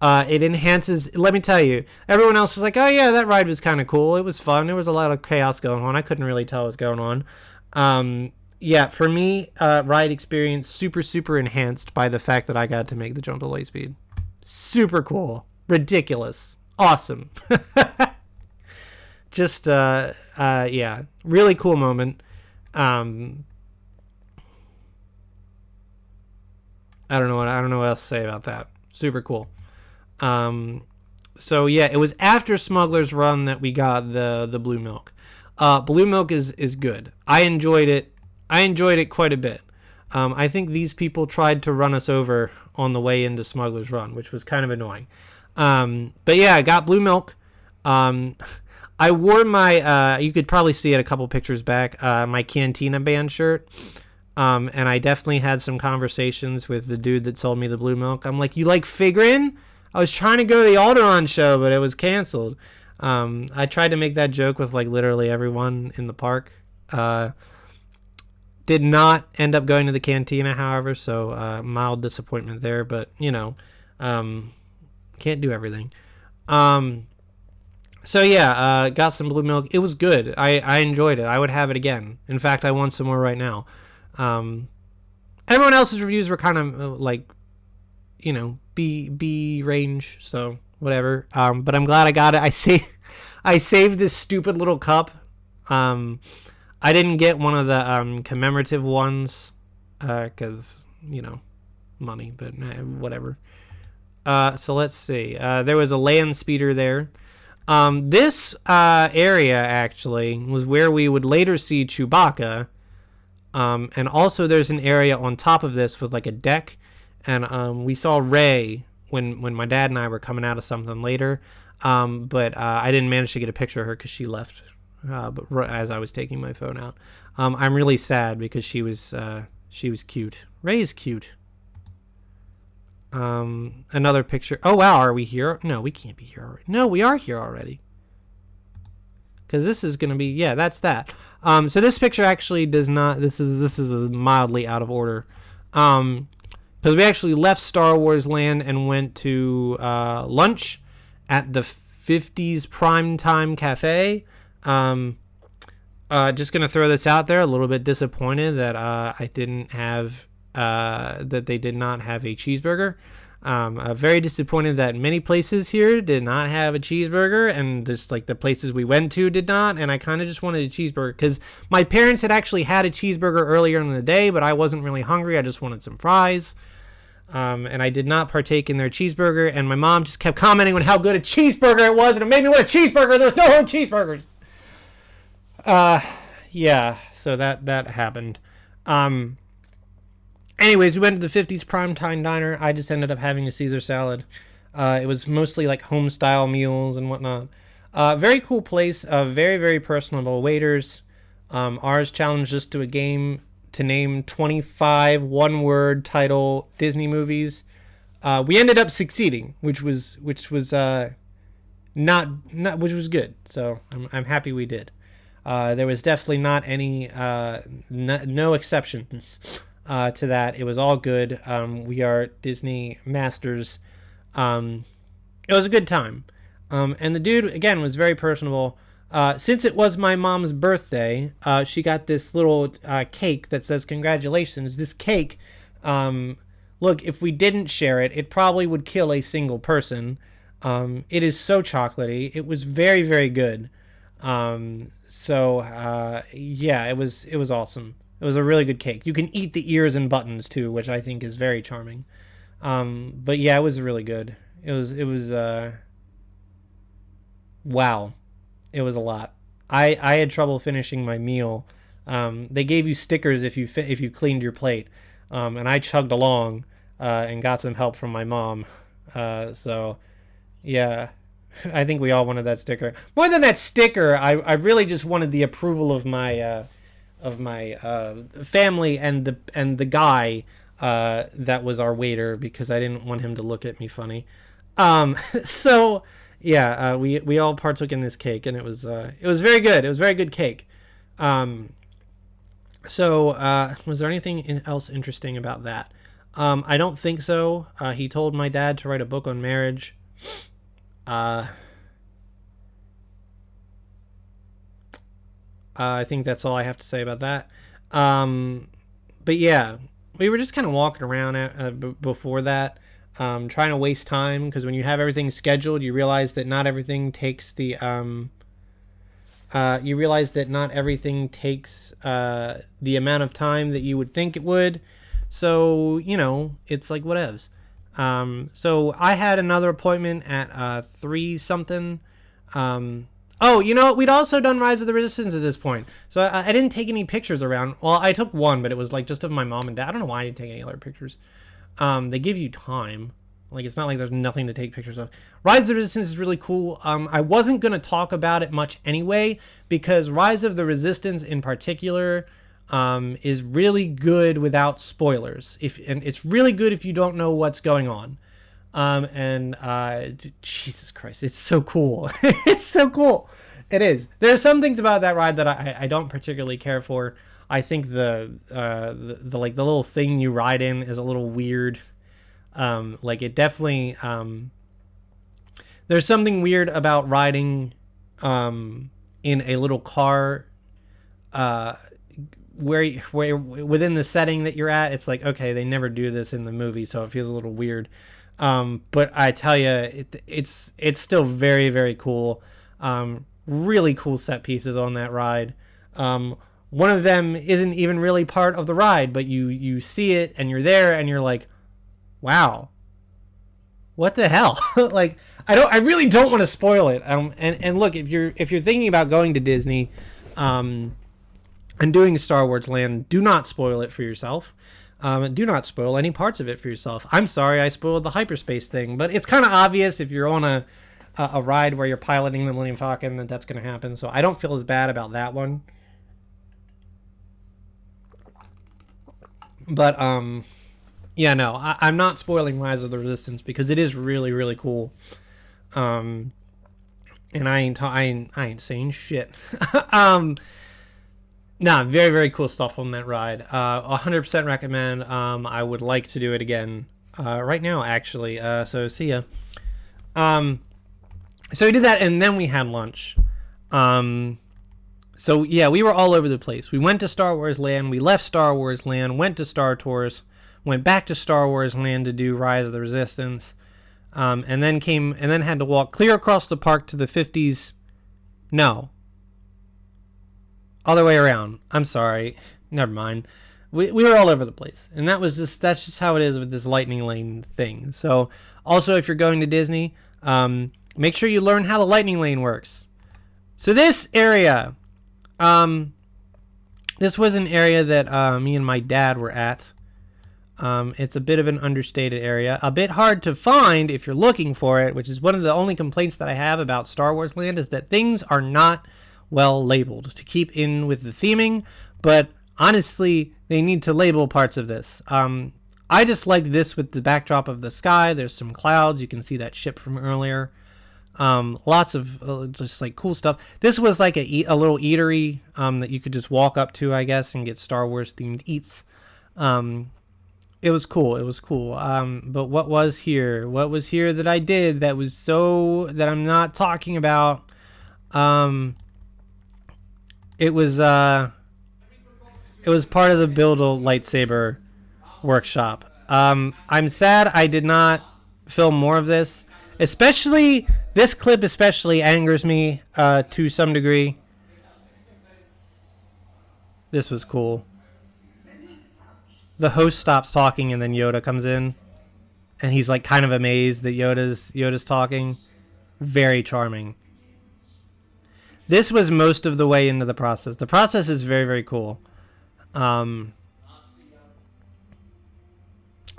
it enhances. Let me tell you, everyone else was like, oh yeah, that ride was kind of cool. It was fun. There was a lot of chaos going on. I couldn't really tell what was going on. Yeah, for me, ride experience super enhanced by the fact that I got to make the jump to light speed. Super cool. Ridiculous. Awesome. Just, yeah, really cool moment. I don't know what else to say about that. Super cool. So yeah, it was after Smuggler's Run that we got the blue milk. Blue milk is good. I enjoyed it. I enjoyed it quite a bit. I think these people tried to run us over on the way into Smuggler's Run, which was kind of annoying. But yeah, I got blue milk. I wore my, you could probably see it a couple pictures back, my Cantina band shirt. And I definitely had some conversations with the dude that sold me the blue milk. I'm like, you like Figrin? I was trying to go to the Alderaan show, but it was canceled. I tried to make that joke with like literally everyone in the park. Did not end up going to the Cantina, however, so mild disappointment there. But you know, can't do everything. So yeah, got some blue milk. It was good. I enjoyed it. I would have it again. In fact, I want some more right now. Everyone else's reviews were kind of like, you know, B range, so whatever. But I'm glad I got it. I saved this stupid little cup. I didn't get one of the commemorative ones because you know, money. But whatever. So let's see. There was a land speeder there. This area actually was where we would later see Chewbacca. And also there's an area on top of this with like a deck. And we saw Rey when my dad and I were coming out of something later. But I didn't manage to get a picture of her because she left but as I was taking my phone out. I'm really sad because she was cute. Rey is cute. Another picture. Oh, wow. Are we here? No, we can't be here already. No, we are here already. Because this is going to be, yeah, that's that. So this picture actually does not, this is mildly out of order. Because we actually left Star Wars Land and went to lunch at the 50s Primetime Cafe. Just going to throw this out there. A little bit disappointed that I didn't have, that they did not have a cheeseburger. Very disappointed that many places here did not have a cheeseburger, and just like the places we went to did not. And I kind of just wanted a cheeseburger because my parents had actually had a cheeseburger earlier in the day, but I wasn't really hungry. I just wanted some fries. And I did not partake in their cheeseburger, and my mom just kept commenting on how good a cheeseburger it was, and it made me want a cheeseburger. There's no cheeseburgers. Yeah, so that happened. Anyways, we went to the 50s Primetime Diner. I just ended up having a Caesar salad. It was mostly like home-style meals and whatnot. Very cool place. Very, very personable waiters. Ours challenged us to a game to name 25 one-word title Disney movies. We ended up succeeding, which was not which was good. So I'm happy we did. There was definitely not any no exceptions to that. It was all good. We are Disney masters. It was a good time. And the dude, again, was very personable. Since it was my mom's birthday, she got this little cake that says congratulations. This cake, look, if we didn't share it, it probably would kill a single person. It is so chocolatey. It was very, very good. Yeah, it was awesome. It was a really good cake. You can eat the ears and buttons too, which I think is very charming. But yeah, it was really good. It was wow. It was a lot. I had trouble finishing my meal. They gave you stickers if you cleaned your plate. And I chugged along and got some help from my mom. So yeah, I think we all wanted that sticker. More than that sticker, I really just wanted the approval of my family and the guy that was our waiter, because I didn't want him to look at me funny. So yeah, we all partook in this cake, and it was very good. It was a very good cake. So was there anything else interesting about that? I don't think so. He told my dad to write a book on marriage. I think that's all I have to say about that. But yeah, we were just kind of walking around before that, trying to waste time, because when you have everything scheduled, you realize that not everything takes the amount of time that you would think it would. So, you know, it's like whatevs. So I had another appointment at 3 something. Oh, you know, we'd also done Rise of the Resistance at this point. So I didn't take any pictures around. Well, I took one, but it was like just of my mom and dad. I don't know why I didn't take any other pictures. They give you time. Like, it's not like there's nothing to take pictures of. Rise of the Resistance is really cool. I wasn't going to talk about it much anyway, because Rise of the Resistance in particular is really good without spoilers. And it's really good if you don't know what's going on. Jesus Christ, it's so cool. It's so cool. It is. There's some things about that ride that I don't particularly care for. I think the like the little thing you ride in is a little weird. Like it definitely, there's something weird about riding, in a little car, where within the setting that you're at, it's like, okay, they never do this in the movie, so it feels a little weird. But I tell you, it's still very, very cool. Really cool set pieces on that ride. One of them isn't even really part of the ride, but you see it and you're there and you're like, wow, what the hell? Like, I really don't want to spoil it. And look, if you're thinking about going to Disney, and doing Star Wars Land, do not spoil it for yourself. Do not spoil any parts of it for yourself. I'm sorry I spoiled the hyperspace thing, but it's kind of obvious if you're on a ride where you're piloting the Millennium Falcon that's going to happen. So I don't feel as bad about that one. But yeah, no, I'm not spoiling Rise of the Resistance because it is really, really cool. And I ain't saying shit. Nah, very, very cool stuff on that ride. 100% recommend. I would like to do it again right now, actually. So see ya. So we did that, and then we had lunch. So yeah, we were all over the place. We went to Star Wars Land. We left Star Wars Land. Went to Star Tours. Went back to Star Wars Land to do Rise of the Resistance. And then had to walk clear across the park to the 50s. No. Other way around. I'm sorry. Never mind. We were all over the place. And that's just how it is with this lightning lane thing. So also, if you're going to Disney, make sure you learn how the lightning lane works. So this area, this was an area that me and my dad were at. It's a bit of an understated area. A bit hard to find if you're looking for it, which is one of the only complaints that I have about Star Wars Land, is that things are not well labeled to keep in with the theming, but honestly, they need to label parts of this. I just liked this with the backdrop of the sky. There's some clouds. You can see that ship from earlier. Lots of just like cool stuff. This was like a little eatery that you could just walk up to, I guess, and get Star Wars themed eats. It was cool. It was cool. But what was here? What was here that I did that was so that I'm not talking about? It was part of the Build a Lightsaber workshop. I'm sad I did not film more of this. Especially, this clip especially angers me to some degree. This was cool. The host stops talking and then Yoda comes in. And he's like kind of amazed that Yoda's talking. Very charming. This was most of the way into the process. The process is very, very cool. I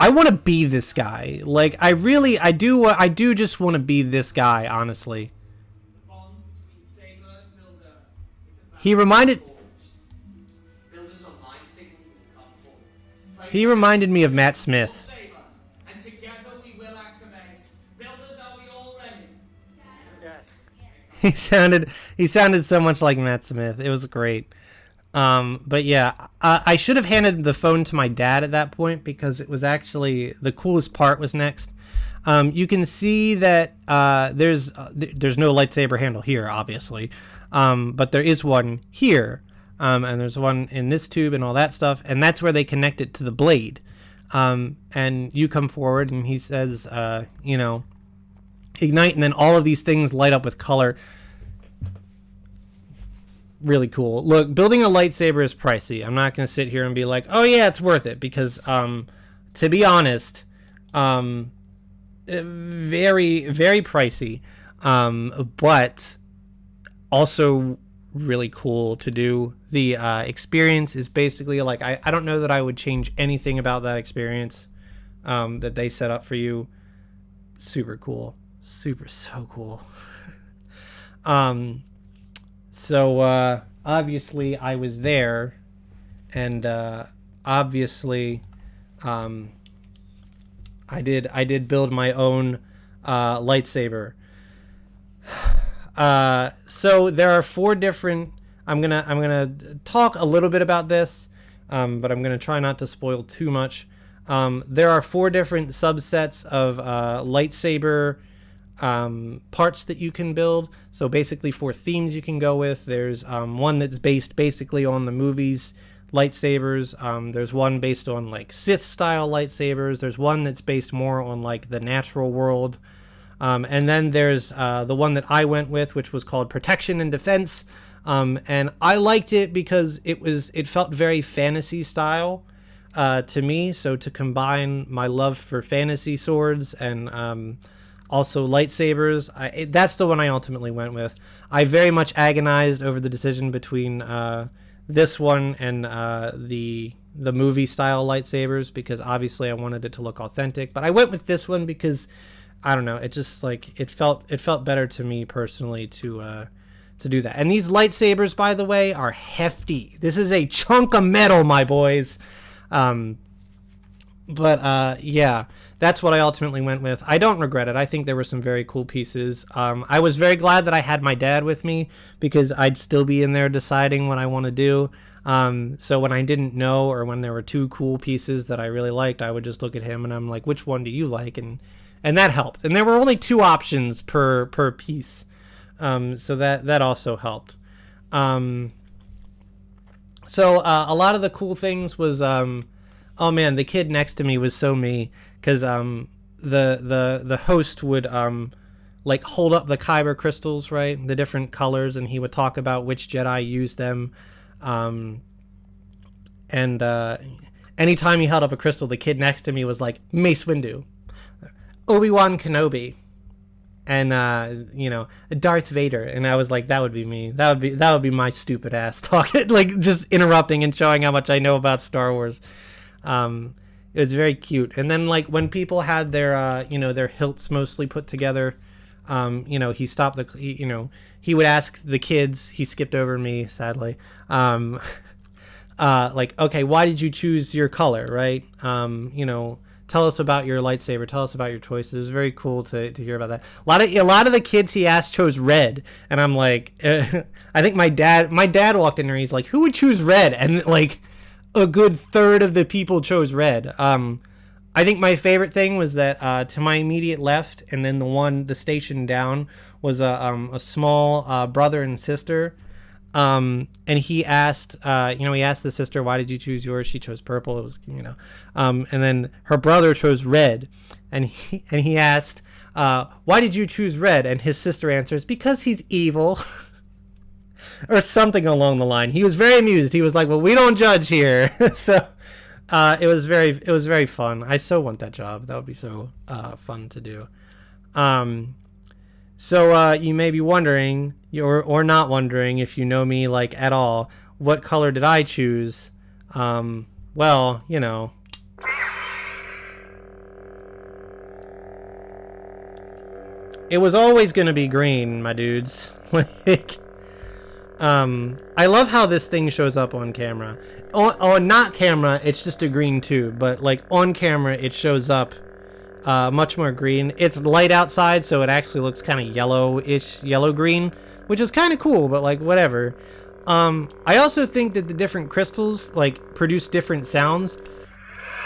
want to be this guy. Like, I do just want to be this guy, honestly. He reminded me of Matt Smith. He sounded so much like Matt Smith. It was great. But yeah, I should have handed the phone to my dad at that point because it was actually the coolest part was next. You can see that there's no lightsaber handle here, obviously, but there is one here, and there's one in this tube and all that stuff, and that's where they connect it to the blade. And you come forward, and he says, ignite, and then all of these things light up with color. really cool. Look, building a lightsaber is pricey. I'm not going to sit here and be like, oh yeah, it's worth it, because to be honest, very, very pricey, but also really cool to do. The experience is basically like, I don't know that I would change anything about that experience that they set up for you. Super cool. So cool. So obviously I was there, and obviously I did build my own lightsaber. So there are 4 different. I'm gonna talk a little bit about this, but I'm gonna try not to spoil too much. There are 4 different subsets of lightsaber parts that you can build. So basically 4 themes you can go with. There's one that's based basically on the movies lightsabers. There's one based on like Sith style lightsabers. There's one that's based more on like the natural world. And then there's the one that I went with, which was called Protection and Defense. And I liked it because it felt very fantasy style to me. So to combine my love for fantasy swords and also lightsabers, that's the one I ultimately went with. I very much agonized over the decision between this one and the movie style lightsabers, because obviously I wanted it to look authentic. But I went with this one because I don't know, it just like it felt better to me personally to do that. And these lightsabers, by the way, are hefty. This is a chunk of metal, my boys. But yeah, that's what I ultimately went with. I don't regret it. I think there were some very cool pieces. I was very glad that I had my dad with me, because I'd still be in there deciding what I want to do. So when I didn't know, or when there were 2 cool pieces that I really liked, I would just look at him and I'm like, which one do you like? And that helped. And there were only 2 options per piece. So that also helped. So a lot of the cool things was, oh man, the kid next to me was so me, because the host would like hold up the kyber crystals, right, the different colors, and he would talk about which Jedi used them. And anytime he held up a crystal, the kid next to me was like, Mace Windu, Obi-Wan Kenobi, and Darth Vader. And I was like, that would be me. That would be my stupid ass talking, like just interrupting and showing how much I know about Star Wars. It was very cute. And then like when people had their their hilts mostly put together, he stopped he would ask the kids. He skipped over me, sadly. Like, okay, why did you choose your color, right? Tell us about your lightsaber. Tell us about your choices. It was very cool to hear about that. A lot of the kids he asked chose red, and I'm like, I think my dad walked in there. And he's like, who would choose red? And like, a good third of the people chose red. I think my favorite thing was that to my immediate left, and then the station down, was a small brother and sister. And he asked, he asked the sister, why did you choose yours? She chose purple. It was, and then her brother chose red, and he asked, why did you choose red? And his sister answers, because he's evil, or something along the line. He was very amused. He was like, well, we don't judge here. So, it was very fun. I so want that job. That would be so, fun to do. So you may be wondering, or not wondering, if you know me like at all, what color did I choose? Well, it was always gonna be green, my dudes. Like, I love how this thing shows up on camera. On not camera, it's just a green tube, but like on camera, it shows up much more green. It's light outside, so it actually looks kind of yellow-green, which is kind of cool, but like whatever. I also think that the different crystals like produce different sounds,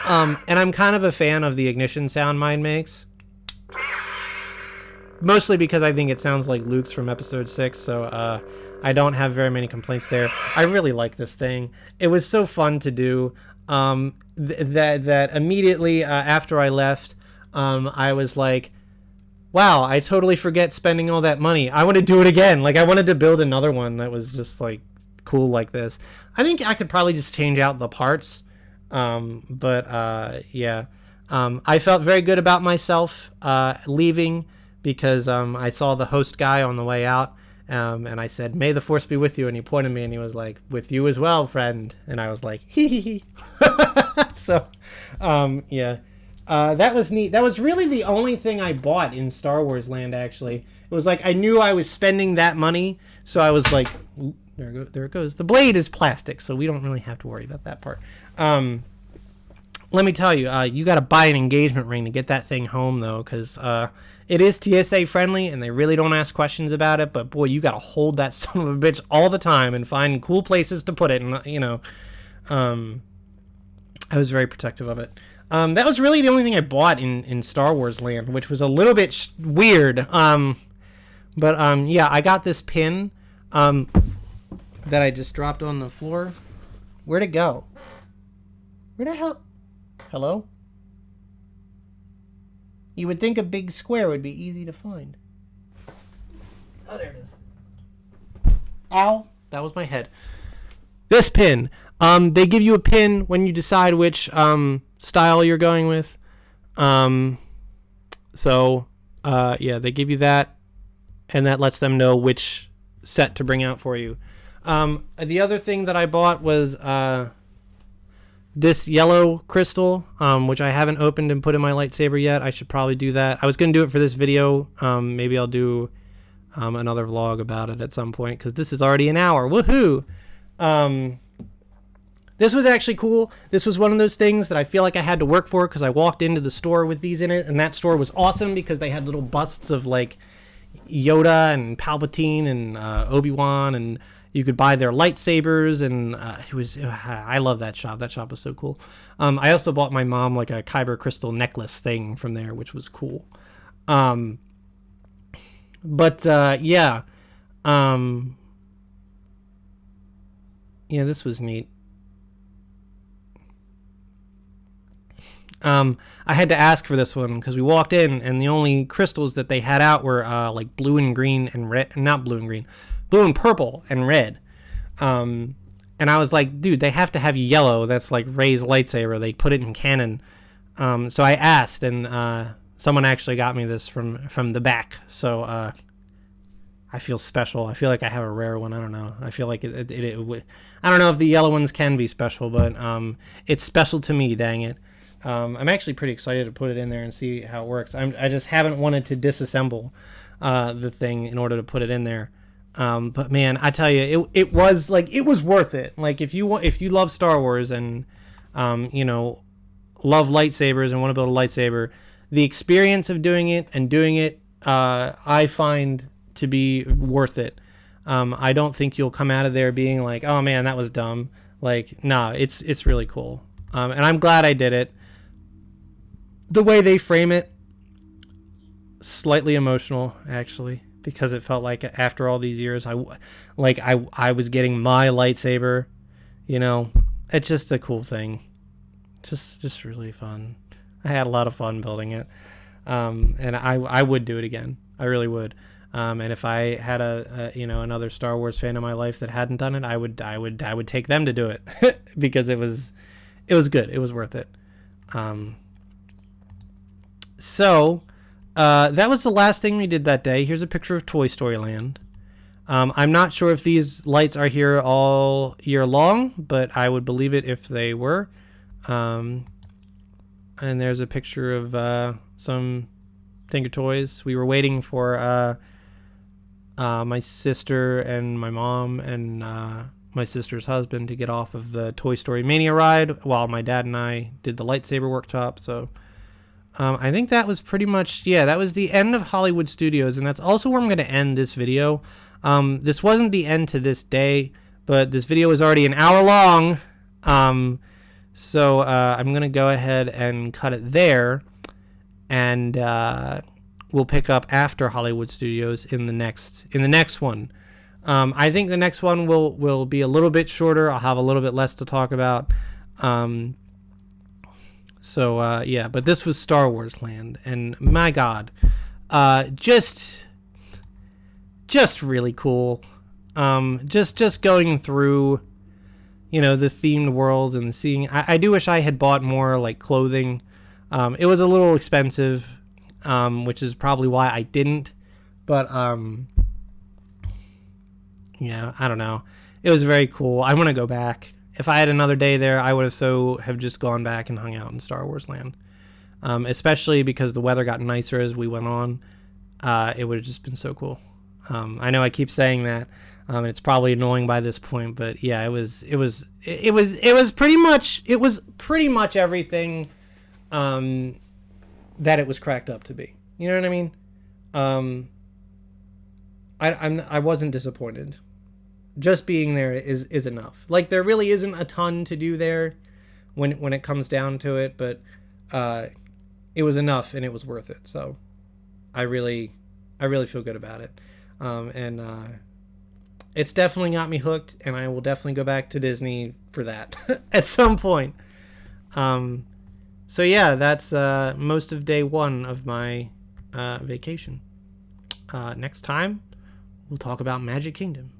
and I'm kind of a fan of the ignition sound mine makes, mostly because I think it sounds like Luke's from episode 6, so I don't have very many complaints there. I really like this thing. It was so fun to do. That immediately after I left, I was like, wow, I totally forget spending all that money. I want to do it again. Like, I wanted to build another one that was just like cool like this. I think I could probably just change out the parts. Yeah. I felt very good about myself leaving because I saw the host guy on the way out. And I said, "May the force be with you." And he pointed me and he was like, "With you as well, friend." And I was like, hee hee hee. So, yeah. That was neat. That was really the only thing I bought in Star Wars Land, actually. It was like I knew I was spending that money, so I was like, there it goes. The blade is plastic, so we don't really have to worry about that part. Let me tell you, you got to buy an engagement ring to get that thing home, though, because it is TSA friendly, and they really don't ask questions about it, but boy, you got to hold that son of a bitch all the time and find cool places to put it, and, you know, I was very protective of it. That was really the only thing I bought in Star Wars Land, which was a little bit weird. Yeah, I got this pin that I just dropped on the floor. Where'd it go? Where the hell? Hello? You would think a big square would be easy to find. Oh, there it is. Ow. That was my head. This pin. They give you a pin when you decide which style you're going with. Yeah, they give you that, and that lets them know which set to bring out for you. The other thing that I bought was this yellow crystal, which I haven't opened and put in my lightsaber yet. I should probably do that. I was going to do it for this video. Maybe I'll do another vlog about it at some point, because this is already an hour. Woohoo! This was actually cool. This was one of those things that I feel like I had to work for, because I walked into the store with these in it, and that store was awesome because they had little busts of like Yoda and Palpatine and Obi-Wan, and you could buy their lightsabers, and I love that shop. That shop was so cool. I also bought my mom like a Kyber crystal necklace thing from there, which was cool. Yeah. Yeah, this was neat. I had to ask for this one because we walked in and the only crystals that they had out were like blue and green and red, not blue and green, blue and purple and red. And I was like, dude, they have to have yellow. That's like Rey's lightsaber. They put it in canon. So I asked, and someone actually got me this from the back. So I feel special. I feel like I have a rare one. I don't know. I feel like it I don't know if the yellow ones can be special, but it's special to me, dang it. I'm actually pretty excited to put it in there and see how it works. I just haven't wanted to disassemble the thing in order to put it in there. But man, I tell you, it was worth it. Like if you love Star Wars and you know, love lightsabers and want to build a lightsaber, the experience of doing it I find to be worth it. I don't think you'll come out of there being like, oh man, that was dumb. Like, nah, it's really cool. And I'm glad I did it. The way they frame it, slightly emotional, actually, because it felt like after all these years, I was getting my lightsaber, you know. It's just a cool thing. Just really fun. I had a lot of fun building it. And I would do it again. I really would. And if I had another Star Wars fan in my life that hadn't done it, I would take them to do it because it was good. It was worth it. So that was the last thing we did that day. Here's a picture of Toy Story Land. I'm not sure if these lights are here all year long, but I would believe it if they were. And there's a picture of some Tinker Toys. We were waiting for my sister and my mom and my sister's husband to get off of the Toy Story Mania ride while my dad and I did the lightsaber workshop. So I think that was pretty much, that was the end of Hollywood Studios, and that's also where I'm going to end this video. This wasn't the end to this day, but this video is already an hour long, so I'm going to go ahead and cut it there, and we'll pick up after Hollywood Studios in the next one. I think the next one will be a little bit shorter. I'll have a little bit less to talk about. But this was Star Wars Land, and my God, just really cool. Just going through, you know, the themed worlds and seeing. I do wish I had bought more like clothing. It was a little expensive, which is probably why I didn't. But yeah, I don't know. It was very cool. I want to go back. If I had another day there, I would have just gone back and hung out in Star Wars Land. Especially because the weather got nicer as we went on. It would have just been so cool. I know I keep saying that. It's probably annoying by this point, but yeah, it was pretty much everything that it was cracked up to be. You know what I mean? I wasn't disappointed. Just being there is enough. Like, there really isn't a ton to do there when it comes down to it, but it was enough and it was worth it. So I really feel good about it. And it's definitely got me hooked, and I will definitely go back to Disney for that at some point. So yeah, that's most of day one of my vacation. Next time, we'll talk about Magic Kingdom.